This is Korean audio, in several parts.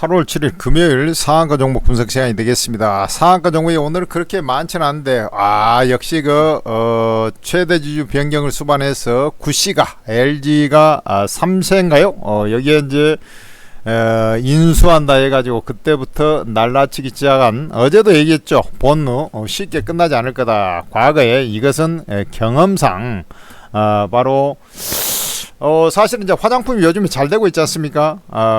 8월 7일 금요일 상한가 종목 분석 시간이 되겠습니다. 상한가 종목이 오늘 그렇게 많지는 않은데 역시 최대 지주 변경을 수반해서 구시가 LG가 3세인가요? 여기에 이제 인수한다 해가지고 그때부터 날라치기 시작한, 어제도 얘기했죠. 본루 쉽게 끝나지 않을 거다. 과거에 이것은 경험상 바로 사실은 이제 화장품이 요즘에 잘 되고 있지 않습니까?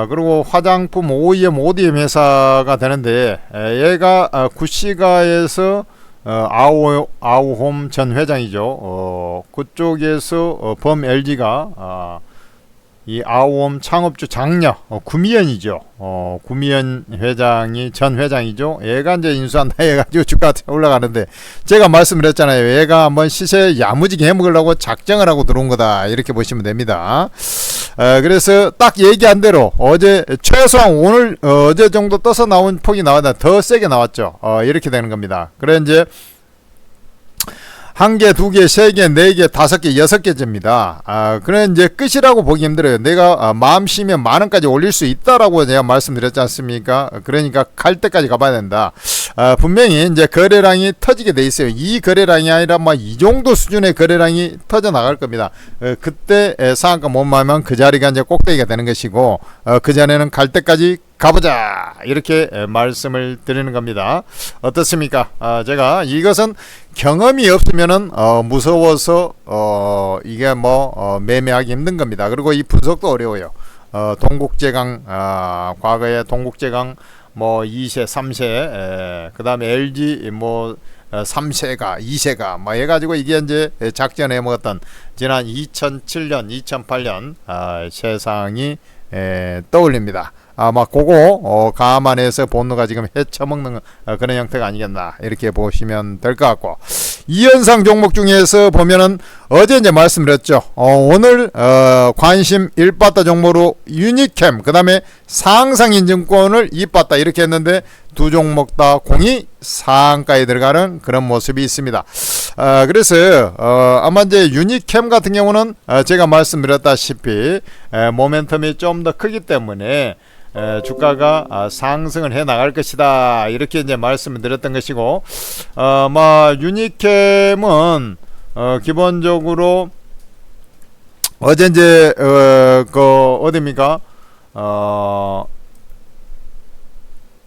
그리고 화장품 OEM, ODM 회사가 되는데, 얘가 구시가에서 아우홈 전 회장이죠. 그쪽에서 범 LG가 이 아우홈 창업주 장녀 구미연이죠. 구미연 회장이 전 회장이죠. 얘가 이제 인수한다 해가지고 주가가 올라가는데, 제가 말씀드렸잖아요. 얘가 한번 시세 야무지게 해먹으려고 작정을 하고 들어온 거다, 이렇게 보시면 됩니다. 그래서 딱 얘기한 대로 어제 최소한 오늘 어제 정도 떠서 나온 폭이 나왔다, 더 세게 나왔죠. 이렇게 되는 겁니다. 그래 이제 한 개, 두 개, 세 개, 네 개, 다섯 개, 여섯 개째입니다. 그래 이제 끝이라고 보기 힘들어요. 내가 마음 쉬면 만 원까지 올릴 수 있다라고 제가 말씀드렸지 않습니까? 그러니까 갈 때까지 가봐야 된다. 분명히 이제 거래량이 터지게 돼 있어요. 이 거래량이 아니라 이 정도 수준의 거래량이 터져 나갈 겁니다. 그때 상한가 못 마면 그 자리가 이제 꼭대기가 되는 것이고, 그 전에는 갈 때까지 가보자, 이렇게 말씀을 드리는 겁니다. 어떻습니까? 제가 이것은 경험이 없으면은 무서워서 이게 매매하기 힘든 겁니다. 그리고 이 분석도 어려워요. 동국제강, 과거에 동국제강 2세, 3세, 그 다음에 LG 3세가, 2세가 해가지고 이게 이제 작전해 먹었던 지난 2007년, 2008년 세상이 떠올립니다. 그거 감안해서 본느가 지금 헤쳐먹는 그런 형태가 아니겠나, 이렇게 보시면 될 것 같고, 이현상 종목 중에서 보면은 어제 이제 말씀드렸죠. 오늘 관심 1빠따 종목으로 유니캠, 그 다음에 상상인증권을 2빠따 이렇게 했는데, 두 종목 다 공이 상한가에 들어가는 그런 모습이 있습니다. 그래서 아마 이제 유니캠 같은 경우는 제가 말씀드렸다시피 모멘텀이 좀 더 크기 때문에 주가가 상승을 해 나갈 것이다, 이렇게 이제 말씀을 드렸던 것이고, 유니캠은 기본적으로 어제 이제 어디입니까?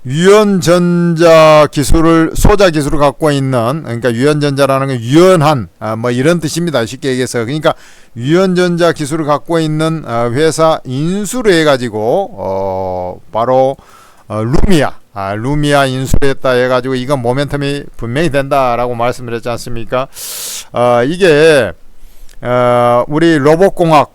유연전자 기술을, 소자 기술을 갖고 있는, 그러니까 유연전자라는 건 유연한 이런 뜻입니다. 쉽게 얘기해서. 그러니까 유연전자 기술을 갖고 있는 회사 인수를 해가지고 바로 루미아 인수를 했다 해가지고 이건 모멘텀이 분명히 된다라고 말씀드렸지 않습니까? 이게 우리 로봇공학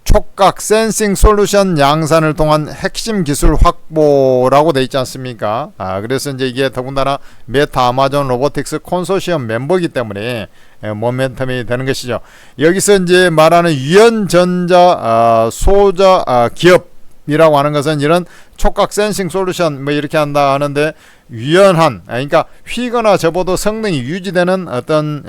촉각 센싱 솔루션 양산을 통한 핵심 기술 확보라고 돼 있지 않습니까? 그래서 이제 이게 더군다나 메타 아마존 로보틱스 콘소시엄 멤버이기 때문에 모멘텀이 되는 것이죠. 여기서 이제 말하는 유연전자 소자 기업이라고 하는 것은 이런 촉각 센싱 솔루션 이렇게 한다 하는데, 유연한, 그러니까 휘거나 접어도 성능이 유지되는 어떤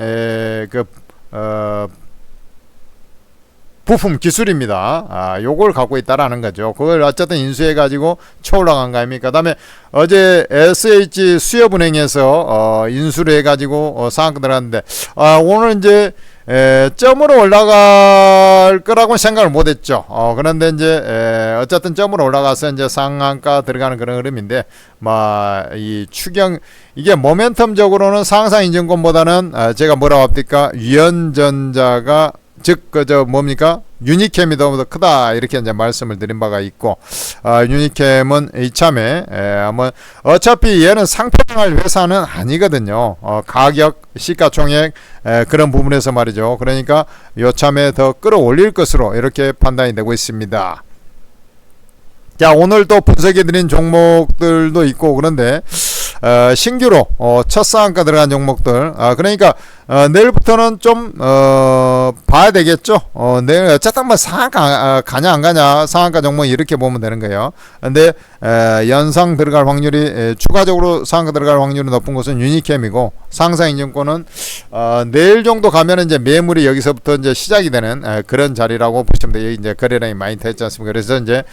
부품 기술입니다. 요걸 갖고 있다라는 거죠. 그걸 어쨌든 인수해가지고 쳐올라간 거 아닙니까? 그 다음에 어제 SH 수협은행에서 인수를 해가지고 상한가 들어갔는데, 오늘 이제 점으로 올라갈 거라고 생각을 못했죠. 그런데 이제 어쨌든 점으로 올라가서 이제 상한가 들어가는 그런 흐름인데, 이 추경, 이게 모멘텀적으로는 상상인증권보다는 제가 뭐라고 합니까? 유연전자가, 즉 유니캠이 더 크다, 이렇게 이제 말씀을 드린 바가 있고, 유니캠은 이참에 어차피 얘는 상표할 회사는 아니거든요. 가격, 시가총액 그런 부분에서 말이죠. 그러니까 요참에 더 끌어올릴 것으로 이렇게 판단이 되고 있습니다. 자, 오늘 또 분석해 드린 종목들도 있고, 그런데 신규로 첫 상한가 들어간 종목들, 그러니까 내일부터는 좀 봐야 되겠죠. 내일 어쨌든 뭐 상한가 가냐 안 가냐, 상한가 종목 이렇게 보면 되는 거예요. 근데 연상 들어갈 확률이 추가적으로 상한가 들어갈 확률이 높은 곳은 유니캠이고, 상상인증권은 내일 정도 가면은 이제 매물이 여기서부터 이제 시작이 되는 그런 자리라고 보시면 돼요. 이제 거래량이 많이 됐지 않습니까? 그래서 이제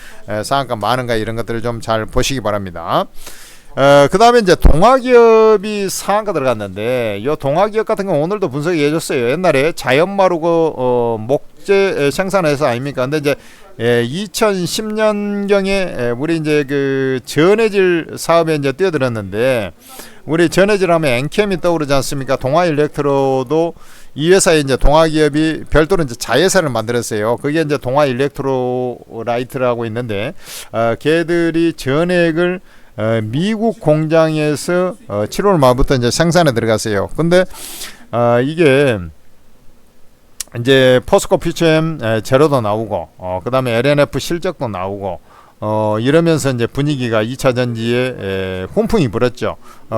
상한가 많은가 이런 것들을 좀 잘 보시기 바랍니다. 그 다음에 이제 동화기업이 상한가 들어갔는데, 이 동화기업 같은 경우 오늘도 분석이 해줬어요. 옛날에 자연마루 목재 생산회사 아닙니까? 근데 이제 2010년경에 우리 이제 그 전해질 사업에 이제 뛰어들었는데, 우리 전해질 하면 엔캠이 떠오르지 않습니까? 동화일렉트로도 이 회사에 이제 동화기업이 별도로 이제 자회사를 만들었어요. 그게 이제 동화일렉트로라이트라고 있는데, 걔들이 전액을 미국 공장에서 7월 말부터 이제 생산에 들어갔어요. 근데 이게 이제 포스코 퓨처엠 제로도 나오고, 그 다음에 LNF 실적도 나오고, 이러면서 이제 분위기가 2차 전지에 훈풍이 불었죠.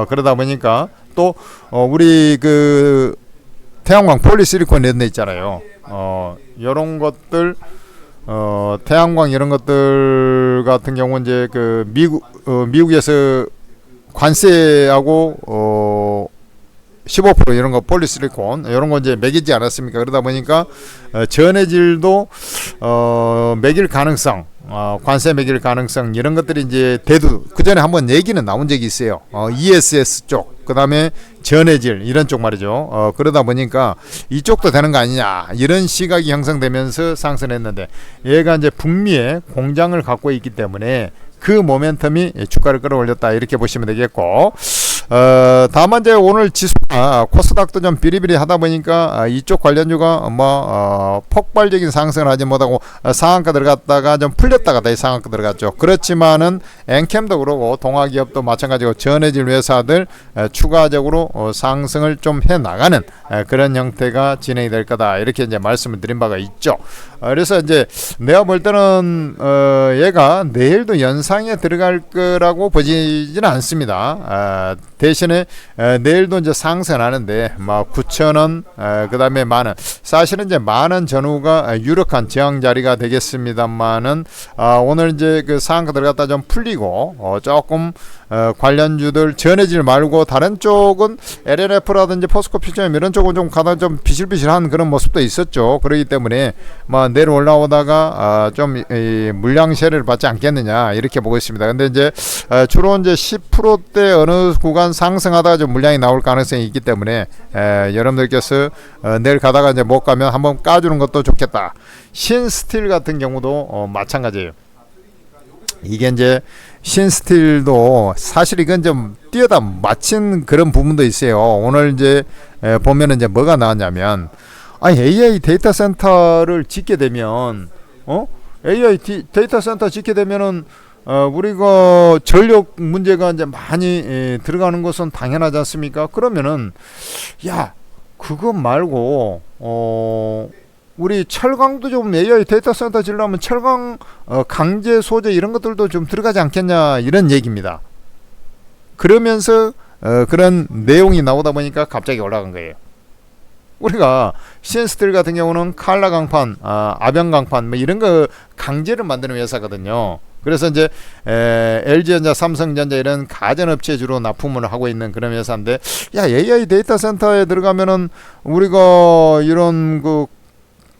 그러다 보니까 또 우리 그 태양광 폴리실리콘 이런 데 있잖아요. 요런 것들, 태양광 이런 것들 같은 경우는 이제 그 미국에서 관세하고 15% 이런 거 폴리실리콘 이런 거 이제 매기지 않았습니까? 그러다 보니까 전해질도 매길 가능성, 관세 매길 가능성 이런 것들이 이제 대두 그 전에 한번 얘기는 나온 적이 있어요. ESS 쪽, 그 다음에 전해질 이런 쪽 말이죠. 그러다 보니까 이쪽도 되는 거 아니냐 이런 시각이 형성되면서 상승했는데, 얘가 이제 북미에 공장을 갖고 있기 때문에 그 모멘텀이 주가를 끌어올렸다 이렇게 보시면 되겠고, 다만 이제 오늘 지수나 코스닥도 좀 비리비리 하다 보니까 이쪽 관련주가 폭발적인 상승을 하지 못하고 상한가 들어갔다가 좀 풀렸다가 다시 상한가 들어갔죠. 그렇지만은 엔캠도 그러고 동화기업도 마찬가지고 전해질 회사들 추가적으로 상승을 좀 해 나가는 그런 형태가 진행이 될 거다 이렇게 이제 말씀을 드린 바가 있죠. 그래서 이제 내가 볼 때는 얘가 내일도 연상에 들어갈 거라고 보지는 않습니다. 대신에 내일도 이제 상승하는데 9,000원, 그 다음에 만원, 사실은 이제 만원 전후가 유력한 저항 자리가 되겠습니다만은 오늘 이제 그 상한가 들어갔다 좀 풀리고 조금 관련주들 전해질 말고 다른 쪽은 LNF라든지 포스코 퓨처엠 이런 쪽은 좀 가다 좀 비실비실한 그런 모습도 있었죠. 그렇기 때문에 내려 올라오다가 좀 물량 세례를 받지 않겠느냐 이렇게 보고 있습니다. 근데 이제 주로 이제 10%대 어느 구간 상승하다가 좀 물량이 나올 가능성이 있기 때문에 여러분들께서 내일 가다가 이제 못 가면 한번 까주는 것도 좋겠다. 신스틸 같은 경우도 마찬가지예요. 이게 이제 신스틸도 사실 이건 좀 뛰어다 마친 그런 부분도 있어요. 오늘 이제 보면은 이제 뭐가 나왔냐면, AI 데이터 센터를 짓게 되면 AI 데이터 센터 짓게 되면은 우리가 전력 문제가 이제 많이 들어가는 것은 당연하지 않습니까? 그러면은 그것 말고 우리 철강도 좀 AI 데이터 센터 지려면 철강 강제 소재 이런 것들도 좀 들어가지 않겠냐 이런 얘기입니다. 그러면서 그런 내용이 나오다 보니까 갑자기 올라간 거예요. 우리가 신스틸 같은 경우는 칼라 강판, 아변 강판 이런 거 강제를 만드는 회사거든요. 그래서 이제 LG전자, 삼성전자 이런 가전업체 주로 납품을 하고 있는 그런 회사인데, AI 데이터 센터에 들어가면은 우리가 이런 그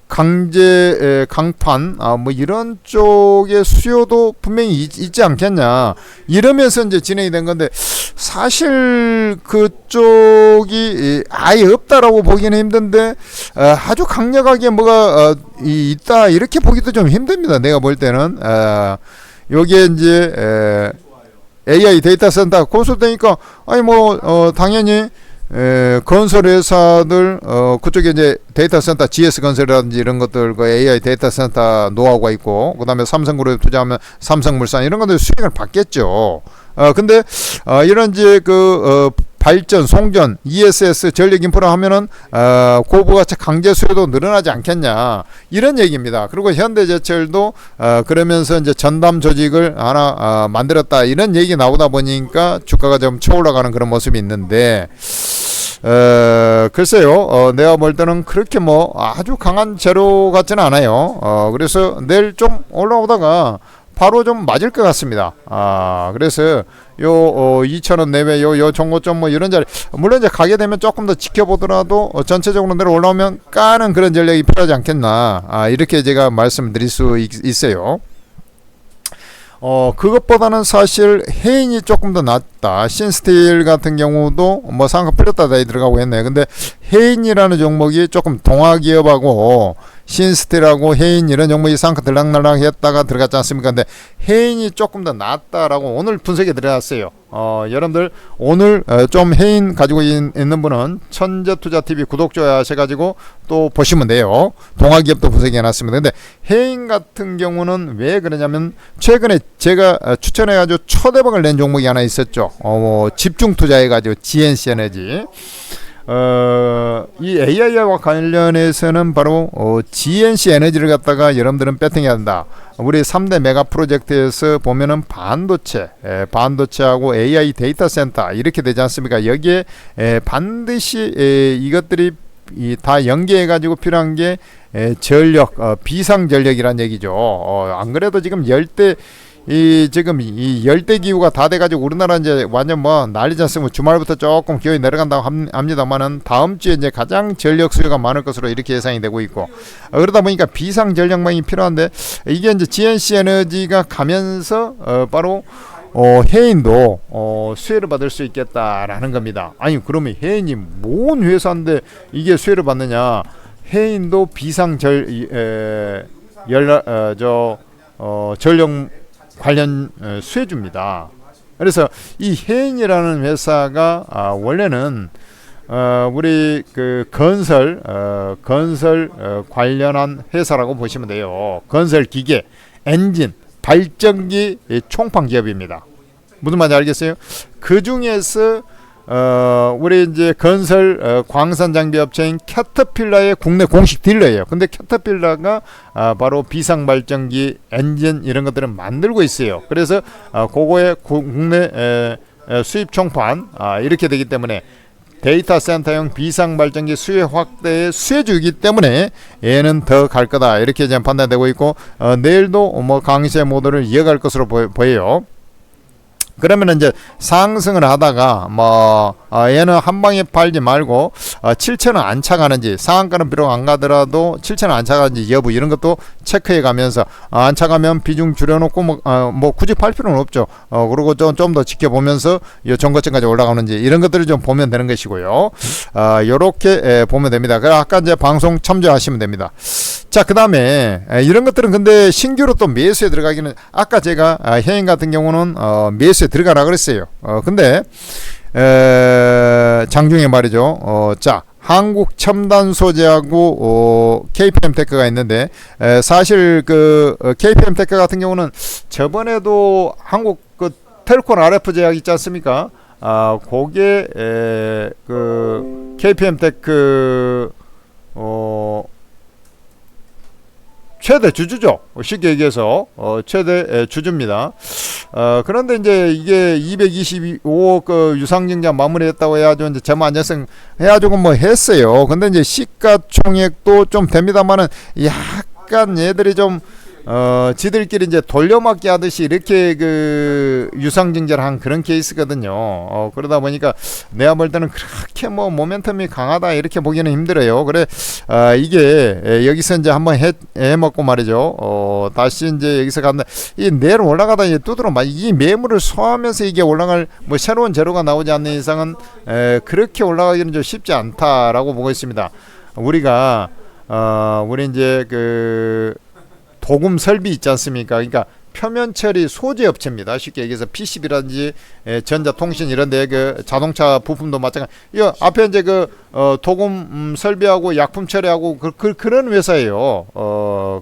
강제 강판 이런 쪽의 수요도 분명히 있지 않겠냐 이러면서 이제 진행이 된 건데, 사실 그쪽이 아예 없다라고 보기는 힘든데 아주 강력하게 뭐가 있다 이렇게 보기도 좀 힘듭니다. 내가 볼 때는 여기에 이제 AI 데이터 센터 건설되니까 당연히 건설 회사들 그쪽에 이제 데이터 센터 GS 건설이라든지 이런 것들 그 AI 데이터 센터 노하우가 있고, 그다음에 삼성그룹 투자하면 삼성물산 이런 것들 수익을 받겠죠. 근데 이런 이제 발전, 송전, ESS 전력 인프라 하면은 고부가치 강제 수요도 늘어나지 않겠냐 이런 얘기입니다. 그리고 현대제철도 그러면서 이제 전담 조직을 하나 만들었다 이런 얘기 나오다 보니까 주가가 좀 쳐올라가는 그런 모습이 있는데 글쎄요, 내가 볼 때는 그렇게 뭐 아주 강한 재료 같지는 않아요. 그래서 내일 좀 올라오다가 바로 좀 맞을 것 같습니다. 그래서 요 2,000원 내외 요 종고점 뭐 이런 자리 물론 이제 가게 되면 조금 더 지켜보더라도 전체적으로 내려 올라오면 까는 그런 전략이 필요하지 않겠나 이렇게 제가 말씀드릴 수 있어요. 그것보다는 사실 해인이 조금 더 낫다. 신스틸 같은 경우도 뭐 상가 풀렸다 다이 들어가고 했네. 근데 해인이라는 종목이 조금 동아기업하고 신스틸하고 해인 이런 종목이 상가 들락날락 했다가 들어갔지 않습니까? 근데 해인이 조금 더 낫다라고 오늘 분석에 들어갔어요. 여러분들 오늘 좀 해인 가지고 있는 분은 천재투자TV 구독 좋아요 하셔가지고 또 보시면 돼요. 동아기업도 분석해 놨습니다. 근데 해인 같은 경우는 왜 그러냐면 최근에 제가 추천해가지고 초대박을 낸 종목이 하나 있었죠. 집중 투자해가지고 GNC 에너지. 이 AI와 관련해서는 바로 GNC 에너지를 갖다가 여러분들은 배팅해야 한다. 우리 3대 메가 프로젝트에서 보면은 반도체하고 AI 데이터 센터 이렇게 되지 않습니까? 여기에 반드시 이것들이 다 연계해 가지고 필요한 게 전력, 비상 전력이란 얘기죠. 안 그래도 지금 지금 이 열대 기후가 다 돼가지고 우리나라 이제 완전 뭐 난리지 않습니까? 주말부터 조금 기온이 내려간다고 합니다만은 다음 주에 이제 가장 전력 수요가 많을 것으로 이렇게 예상이 되고 있고 그러다 보니까 비상 전력망이 필요한데 이게 이제 GNC 에너지가 가면서 바로 해인도 수혜를 받을 수 있겠다라는 겁니다. 아니 그러면 해인이 뭔 회사인데 이게 수혜를 받느냐? 해인도 비상 전력 관련 수혜줍니다. 그래서 이 해인이라는 회사가 원래는 우리 그 건설 관련한 회사라고 보시면 돼요. 건설 기계, 엔진, 발전기 총판 기업입니다. 무슨 말인지 알겠어요? 그 중에서 우리 이제 건설 광산 장비 업체인 캐터필러의 국내 공식 딜러예요. 근데 캐터필러가 바로 비상 발전기, 엔진 이런 것들을 만들고 있어요. 그래서 그거의 국내 수입 총판 이렇게 되기 때문에 데이터 센터용 비상 발전기 수요 확대의 수혜주이기 때문에 얘는 더 갈 거다 이렇게 이제 판단되고 있고 내일도 뭐 강세 모드를 이어갈 것으로 보여요. 그러면 이제 상승을 하다가 얘는 한 방에 팔지 말고 7,000원 안 차가는지 상한가는 비록 안 가더라도 7,000원 안 차가는지 여부 이런 것도 체크해 가면서 안 차가면 비중 줄여놓고 뭐 굳이 팔 필요는 없죠. 그리고 좀 더 지켜보면서 전고점까지 올라가는지 이런 것들을 좀 보면 되는 것이고요. 요렇게 보면 됩니다. 아까 이제 방송 참조하시면 됩니다. 자, 그 다음에 이런 것들은 근데 신규로 또 매수에 들어가기는 아까 제가 해인 같은 경우는 매수에 들어가라 그랬어요. 근데 장중에 말이죠. 자, 한국 첨단 소재하고 KPM 테크가 있는데 사실 그 KPM 테크 같은 경우는 저번에도 한국 그 텔콘 RF 제약 있지 않습니까? 그게 그 KPM 테크 최대 주주죠. 쉽게 얘기해서 최대 주주입니다. 그런데 이제 이게 225억 그 유상증자 마무리했다고 해가지고 이제 재무 안정성 해가지고 뭐 했어요. 근데 이제 시가총액도 좀 됩니다만은 약간 얘들이 좀 지들끼리 이제 돌려막기 하듯이 이렇게 그 유상증자를 한 그런 케이스거든요. 그러다 보니까 내가 볼 때는 그렇게 뭐 모멘텀이 강하다 이렇게 보기는 힘들어요. 그래 이게 여기서 이제 한번 해먹고 말이죠. 다시 이제 여기서 간다. 이 내일 올라가다 이제 두드러 이 매물을 소화하면서 이게 올라갈 뭐 새로운 재료가 나오지 않는 이상은 그렇게 올라가기는 좀 쉽지 않다라고 보고 있습니다. 우리가 우리 이제 그 도금 설비 있지 않습니까? 그러니까 표면 처리 소재 업체입니다. 쉽게 얘기해서 PCB라든지 전자통신 이런데 그 자동차 부품도 마찬가지. 이 앞에 이제 그 도금 설비하고 약품 처리하고 그런 회사예요.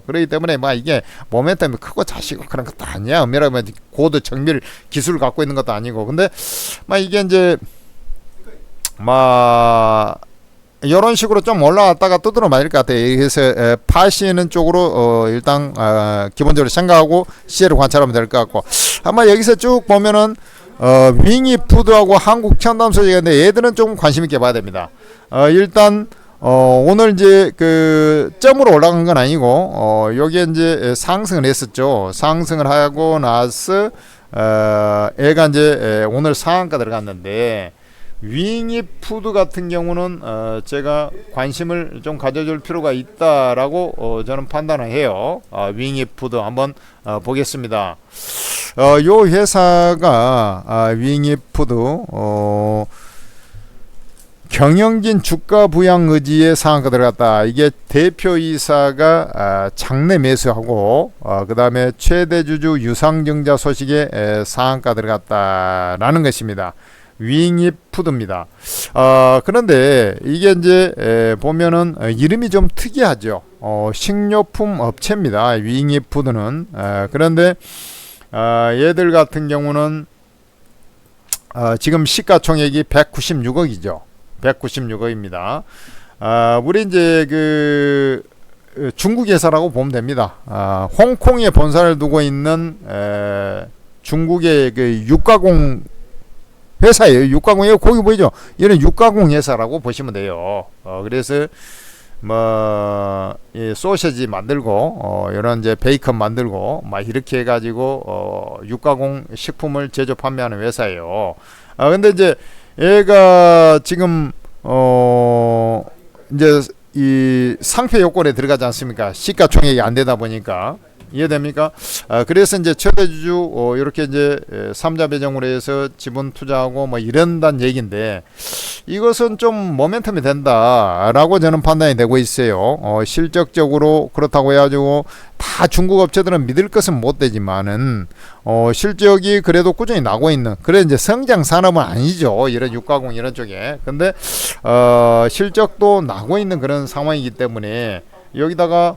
그렇기 때문에 막 이게 모멘텀이 크고 자시고 그런 것도 아니야. 엄밀하면 고도 정밀 기술을 갖고 있는 것도 아니고. 근데 막 이게 이제 이런 식으로 좀 올라갔다가 두드러 맞을 것 같아요. 그래서 파시는 쪽으로 일단 기본적으로 생각하고 시세를 관찰하면 될 것 같고, 아마 여기서 쭉 보면은 윙이푸드하고 한국첨단소재가 있는데 얘들은 좀 관심 있게 봐야 됩니다. 일단 오늘 이제 그 점으로 올라간 건 아니고 여기에 이제 상승을 했었죠. 상승을 하고 나서 얘가 이제 오늘 상한가 들어갔는데, 윙이푸드 같은 경우는 제가 관심을 좀 가져줄 필요가 있다라고 저는 판단을 해요. 윙이푸드 한번 보겠습니다. 요 회사가 윙이푸드 경영진 주가 부양 의지에 상한가 들어갔다. 이게 대표이사가 장내 매수하고 그 다음에 최대 주주 유상증자 소식에 상한가 들어갔다라는 것입니다. 윙이푸드입니다. 그런데 이게 이제 보면은 이름이 좀 특이하죠. 식료품 업체입니다. 윙이푸드는. 그런데 얘들 같은 경우는 지금 시가총액이 196억이죠. 196억입니다. 우리 이제 그 중국 회사라고 보면 됩니다. 홍콩에 본사를 두고 있는 중국의 그 육가공 회사예요. 육가공이에요. 거기 보이죠? 얘는 육가공 회사라고 보시면 돼요. 그래서 소시지 만들고 이런 이제 베이컨 만들고 막 이렇게 해가지고 육가공 식품을 제조 판매하는 회사예요. 근데 이제 얘가 지금 이제 이 상표 요건에 들어가지 않습니까? 시가총액이 안 되다 보니까. 이해됩니까? 그래서 이제 최대주주 이렇게 이제 3자 배정으로 해서 지분 투자하고 뭐 이런다는 얘기인데, 이것은 좀 모멘텀이 된다라고 저는 판단이 되고 있어요. 실적적으로 그렇다고 해가지고 다 중국 업체들은 믿을 것은 못 되지만은 실적이 그래도 꾸준히 나고 있는, 그래 이제 성장 산업은 아니죠. 이런 육가공 이런 쪽에. 근데 실적도 나고 있는 그런 상황이기 때문에 여기다가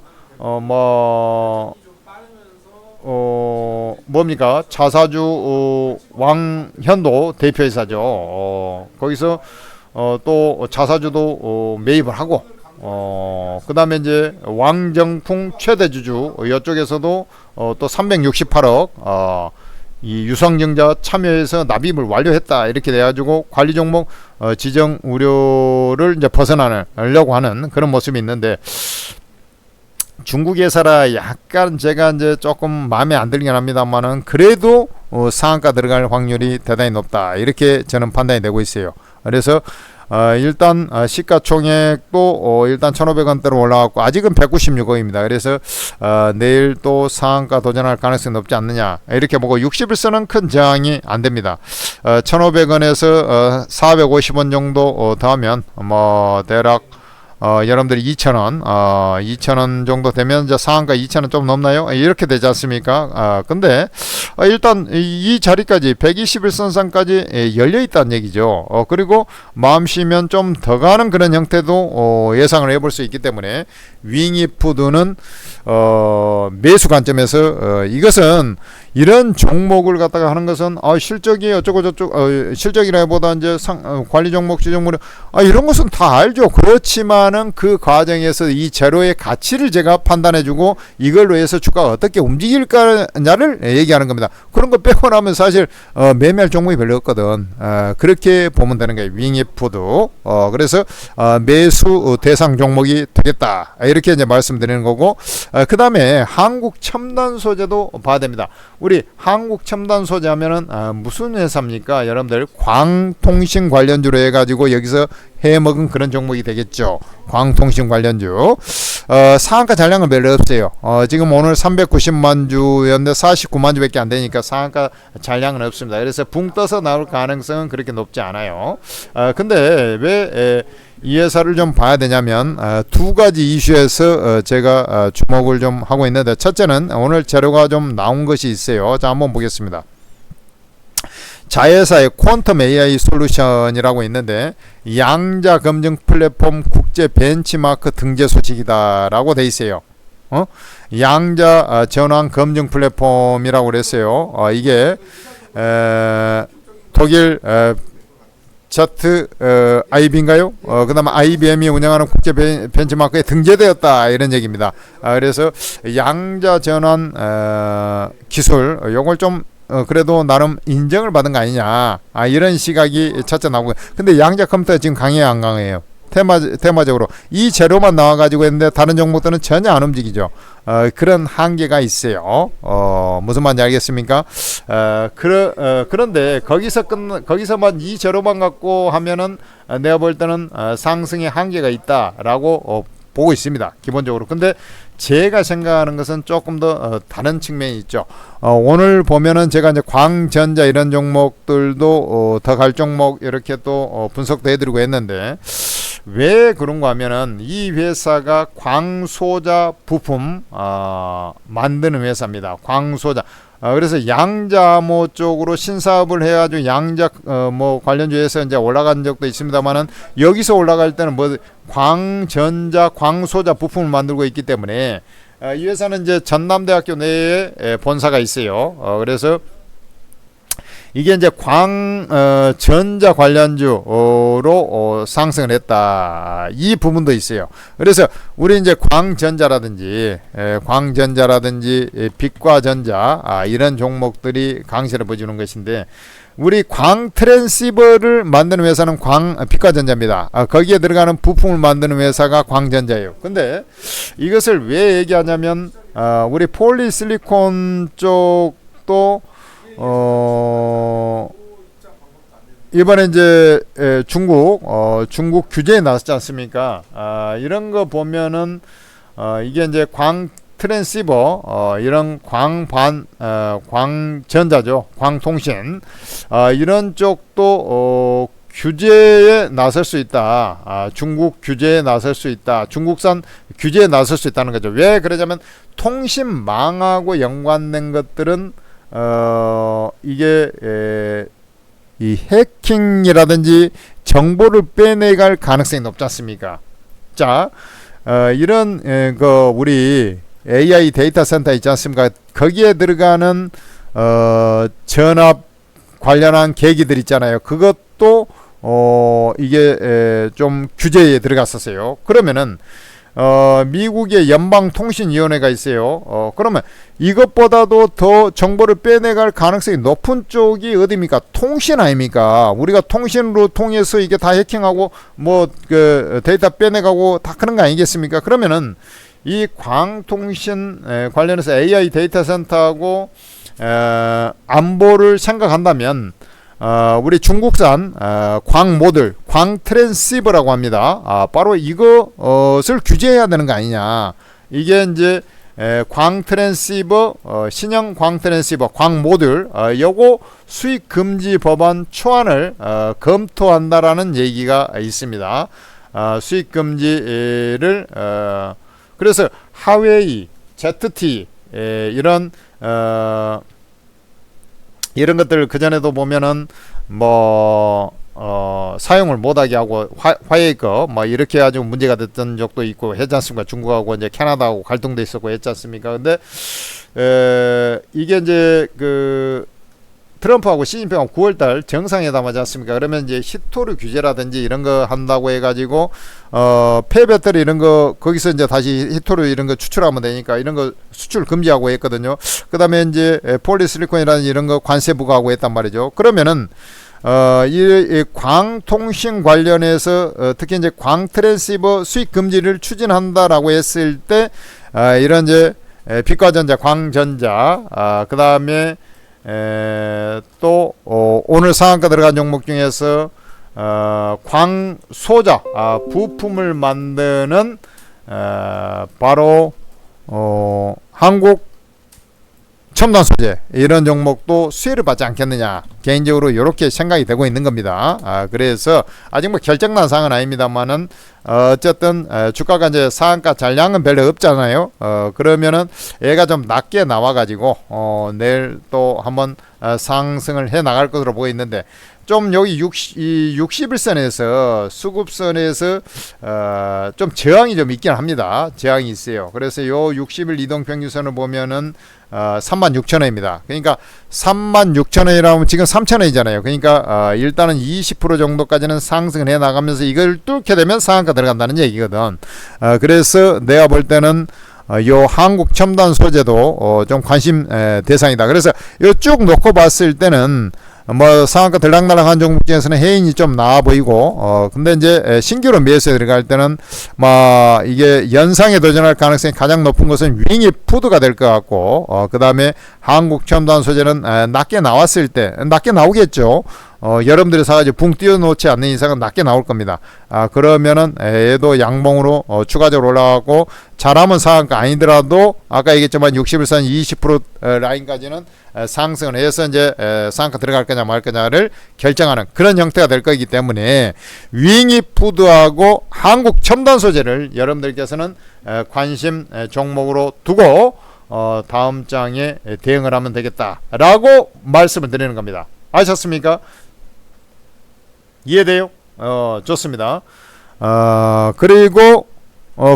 뭡니까? 자사주 왕현도 대표이사죠. 거기서 또 자사주도 매입을 하고, 그 다음에 이제 왕정풍 최대주주 이쪽에서도 또 368억 이 유상증자 참여해서 납입을 완료했다 이렇게 돼가지고 관리 종목 지정 우려를 이제 벗어나려고 하는 그런 모습이 있는데, 중국 회사라 약간 제가 이제 조금 마음에 안 들긴 합니다만은 그래도 상한가 들어갈 확률이 대단히 높다 이렇게 저는 판단이 되고 있어요. 그래서 일단 시가총액도 일단 1,500원대로 올라갔고 아직은 196억입니다. 그래서 내일 또 상한가 도전할 가능성이 높지 않느냐 이렇게 보고, 60일선은 큰 저항이 안 됩니다. 1,500원에서 450원 정도 더하면 뭐 대략 여러분들이 2,000원, 2,000원 정도 되면 이제 상한가 2,000원 좀 넘나요? 이렇게 되지 않습니까? 근데 일단 이 자리까지 121선상까지 열려 있다는 얘기죠. 그리고 마음씨면 좀 더 가는 그런 형태도 예상을 해볼 수 있기 때문에 윙이푸드는 매수 관점에서 이것은 이런 종목을 갖다가 하는 것은 실적이 어쩌고 저쩌고 실적이라기보다 이제 관리 종목 지정물이 이런 것은 다 알죠. 그렇지만은 그 과정에서 이 재료의 가치를 제가 판단해주고 이걸로 해서 주가가 어떻게 움직일까냐를 얘기하는 겁니다. 그런 거 빼고 나면 사실 매매할 종목이 별로 없거든. 그렇게 보면 되는 거예요. 윙이푸드. 그래서 매수 대상 종목이 되겠다. 이렇게 이제 말씀드리는 거고, 그 다음에 한국 첨단 소재도 봐야 됩니다. 우리 한국 첨단 소재 하면은 무슨 회사입니까? 여러분들 광통신 관련주로 해가지고 여기서 해먹은 그런 종목이 되겠죠. 광통신 관련주. 상한가 잔량은 별로 없어요. 지금 오늘 390만 주였는데 49만 주밖에 안 되니까 상한가 잔량은 없습니다. 그래서 붕 떠서 나올 가능성은 그렇게 높지 않아요. 근데 왜 이 회사를 좀 봐야 되냐면 두 가지 이슈에서 제가 주목을 좀 하고 있는데, 첫째는 오늘 재료가 좀 나온 것이 있어요. 자, 한번 보겠습니다. 자회사의 퀀텀 AI 솔루션이라고 있는데 양자 검증 플랫폼 국제 벤치마크 등재 소식이다라고 돼 있어요. 양자 전환 검증 플랫폼이라고 그랬어요. 이게 독일 IB인가요? 그다음에 IBM이 운영하는 국제 벤치마크에 등재되었다 이런 얘기입니다. 그래서 양자 전환 기술 요걸 좀 그래도 나름 인정을 받은 거 아니냐 이런 시각이 첫째 나오고 근데 양자 컴퓨터 지금 강해요 안 강해요? 테마적으로 이 재료만 나와가지고 했는데 다른 종목들은 전혀 안 움직이죠. 그런 한계가 있어요. 무슨 말인지 알겠습니까? 그런데 거기서만 이 재료만 갖고 하면은 내가 볼 때는 상승의 한계가 있다라고 보고 있습니다. 기본적으로. 근데 제가 생각하는 것은 조금 더 다른 측면이 있죠. 오늘 보면은 제가 이제 광전자 이런 종목들도 더 갈 종목 이렇게 또 분석도 해드리고 했는데 왜 그런가 하면은 이 회사가 광소자 부품 만드는 회사입니다. 광소자. 그래서 양자모 쪽으로 신사업을 해가지고 양자 뭐 관련주에서 이제 올라간 적도 있습니다만은 여기서 올라갈 때는 뭐 광전자, 광소자 부품을 만들고 있기 때문에 이 회사는 이제 전남대학교 내에 본사가 있어요. 그래서 이게 이제 전자 관련주로 상승을 했다. 이 부분도 있어요. 그래서 우리 이제 광전자라든지 빛과전자 이런 종목들이 강세를 보여주는 것인데 우리 광 트랜시버를 만드는 회사는 빛과전자입니다. 거기에 들어가는 부품을 만드는 회사가 광전자예요. 근데 이것을 왜 얘기하냐면 우리 폴리실리콘 쪽도 이번에 이제 중국 규제에 나섰지 않습니까? 이런 거 보면은 이게 이제 광 트랜시버 이런 광전자죠. 광통신 이런 쪽도 규제에 나설 수 있다. 중국 규제에 나설 수 있다. 중국산 규제에 나설 수 있다는 거죠. 왜 그러냐면 통신망하고 연관된 것들은 이게 이 해킹이라든지 정보를 빼내갈 가능성이 높지 않습니까? 자, 이런 우리 AI 데이터 센터 있지 않습니까? 거기에 들어가는 전압 관련한 계기들 있잖아요. 그것도 이게 좀 규제에 들어갔었어요. 그러면은 미국의 연방통신위원회가 있어요. 그러면 이것보다도 더 정보를 빼내갈 가능성이 높은 쪽이 어디입니까? 통신 아닙니까? 우리가 통신으로 통해서 이게 다 해킹하고 뭐 그 데이터 빼내가고 다 그런 거 아니겠습니까? 그러면은 이 광통신 관련해서 AI 데이터 센터하고 안보를 생각한다면 우리 중국산 광모듈, 광트랜시버라고 합니다. 바로 이것을 규제해야 되는 거 아니냐. 이게 이제 광트랜시버, 신형 광트랜시버, 광모듈, 요거 수입 금지 법안 초안을 검토한다라는 얘기가 있습니다. 수입 금지를 그래서 하웨이, ZT 이런 것들 그전에도 보면은 사용을 못하게 하고 화웨이 거 이렇게 해가지고 문제가 됐던 적도 있고 했지 않습니까? 중국하고 이제 캐나다하고 갈등도 있었고 했지 않습니까? 근데 이게 이제 그 트럼프하고 시진핑하고 9월달 정상회담 하지 않습니까? 그러면 이제 히토류 규제라든지 이런 거 한다고 해가지고 폐배터리 이런 거 거기서 이제 다시 히토류 이런 거 추출하면 되니까 이런 거 수출 금지하고 했거든요. 그 다음에 이제 폴리실리콘이라는 이런 거 관세 부과하고 했단 말이죠. 그러면은 이 광통신 관련해서 특히 이제 광트랜시버 수입 금지를 추진한다라고 했을 때 이런 이제 빛과전자, 광전자, 그 다음에 또 오늘 상한가 들어간 종목 중에서 광소자 부품을 만드는 바로 한국 첨단 소재 이런 종목도 수혜를 받지 않겠느냐 개인적으로 이렇게 생각이 되고 있는 겁니다. 그래서 아직 뭐 결정난 사항은 아닙니다만은 어쨌든 주가가 이제 상한가 잔량은 별로 없잖아요. 그러면은 얘가 좀 낮게 나와 가지고 내일 또 한번 상승을 해 나갈 것으로 보고 있는데 좀 여기 61선에서 수급선에서 좀 저항이 좀 있긴 합니다. 저항이 있어요. 그래서 요 60일 이동평균선을 보면은 36,000원입니다. 그러니까 36,000원이라면 지금 3,000원이잖아요. 그러니까 일단은 20% 정도까지는 상승을 해 나가면서 이걸 뚫게 되면 상한가 들어간다는 얘기거든. 그래서 내가 볼 때는 요 한국 첨단 소재도 좀 관심 대상이다. 그래서 요 쭉 놓고 봤을 때는 뭐 상한가 들락날락한 종목 중에서는 해인이 좀 나아 보이고 근데 이제 신규로 매수에 들어갈 때는 뭐 이게 연상에 도전할 가능성이 가장 높은 것은 윙이 푸드가 될 것 같고 그 다음에 한국 첨단 소재는 낮게 나왔을 때 낮게 나오겠죠. 여러분들이 사가지고 붕 띄워놓지 않는 이상은 낮게 나올 겁니다. 그러면은 얘도 양봉으로 추가적으로 올라가고 잘하면 상한가 아니더라도 아까 얘기했지만 60일선 20% 라인까지는 상승을 해서 이제 상한가 들어갈 거냐 말 거냐를 결정하는 그런 형태가 될 거기 때문에 윙이 푸드하고 한국 첨단 소재를 여러분들께서는 관심 종목으로 두고 다음 장에 대응을 하면 되겠다라고 말씀을 드리는 겁니다. 아셨습니까? 이해돼요? 좋습니다. 그리고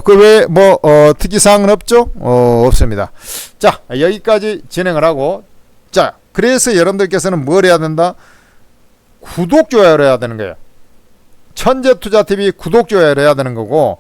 그 외에 뭐 특이사항은 없죠? 없습니다. 자, 여기까지 진행을 하고, 자, 그래서 여러분들께서는 뭘 해야 된다? 구독, 좋아요를 해야 되는 거예요. 천재투자TV 구독, 좋아요를 해야 되는 거고,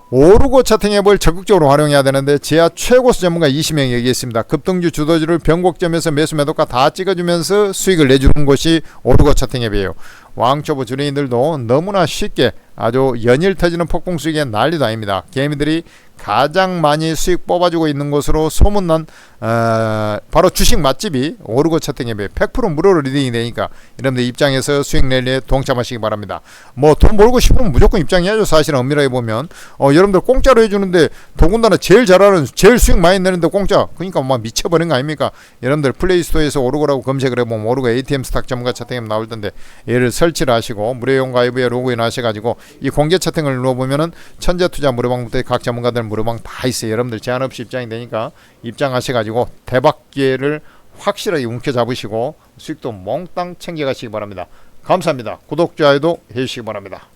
오르고 차팅 앱을 적극적으로 활용해야 되는데 제야 최고수 전문가 20명이 여기 있습니다. 급등주 주도주를 변곡점에서 매수 매도가 다 찍어주면서 수익을 내주는 곳이 오르고 차팅 앱이에요. 왕초보 주린이들도 너무나 쉽게 아주 연일 터지는 폭풍 수익에 난리도 아닙니다. 개미들이 가장 많이 수익 뽑아주고 있는 곳으로 소문난 바로 주식 맛집이 오르고 차팅앱에 100% 무료로 리딩이 되니까 여러분들 입장에서 수익 랠리에 동참하시기 바랍니다. 뭐 돈 벌고 싶으면 무조건 입장해야죠. 사실은 엄밀하게 보면 여러분들 공짜로 해주는데 더군다나 제일 잘하는 제일 수익 많이 내는데 공짜 그러니까 막 미쳐버린 거 아닙니까? 여러분들 플레이스토어에서 오르고라고 검색을 해보면 오르고 ATM 스탁 전문가 차팅앱 나올 텐데 얘를 설치를 하시고 무료용 가입에 로그인 하셔가지고 이 공개 채팅을 눌러보면은 천재투자 무료방부터 각 전문가들 무료방 다 있어요. 여러분들 제한 없이 입장이 되니까 입장하셔가지고 대박 기회를 확실하게 움켜잡으시고 수익도 몽땅 챙겨가시기 바랍니다. 감사합니다. 구독, 좋아요도 해주시기 바랍니다.